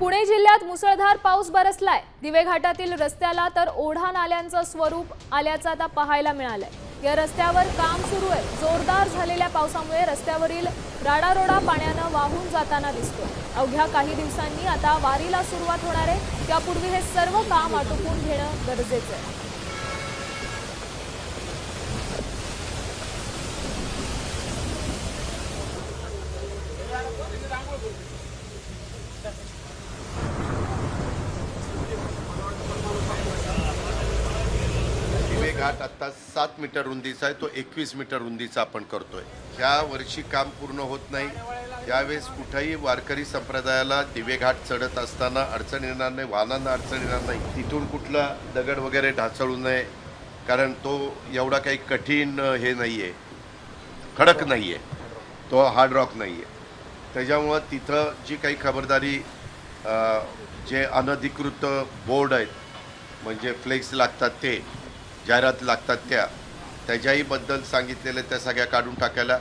पुणे जिल्ह्यात मुसळधार पाऊस बरसलाय। दिवे घाटातील रस्त्याला तर ओढा नाल्यांचं स्वरूप आल्याचं आता पाहायला मिळालंय। या रस्त्यावर काम सुरू आहे। जोरदार झालेल्या पावसामुळे रस्त्यावरील राडारोडा पाण्याने वाहून जाताना दिसतो। अवघ्या काही दिवसांनी आता वारीला सुरुवात होणार आहे। त्यापूर्वी हे सर्व काम आटोपून घेणं गरजेचं आहे। दिवे घाट आता 7 मीटर रुंदीचा आहे, तो 21 मीटर रुंदीचा आपण करतोय। ह्या वर्षी काम पूर्ण होत नाही। यावेळेस कुठेही वारकरी संप्रदायाला दिवे घाट चढत असताना अडचण येणार नाही, वाहनांना अडचण येणार नाही। तिथून कुठला दगड वगैरे ढासळू नये, कारण तो एवढा काही कठीण हे नाहीये, खडक नाहीये, तो हार्ड रॉक नाहीये। त्याच्यामुळं तिथं जी काही खबरदारी जे अनधिकृत बोर्ड आहेत, म्हणजे फ्लेक्स लागतात ते, जाहिरात लागतात त्याच्याही बद्दल सांगितलेलं त्या सगळ्या काढून टाकायला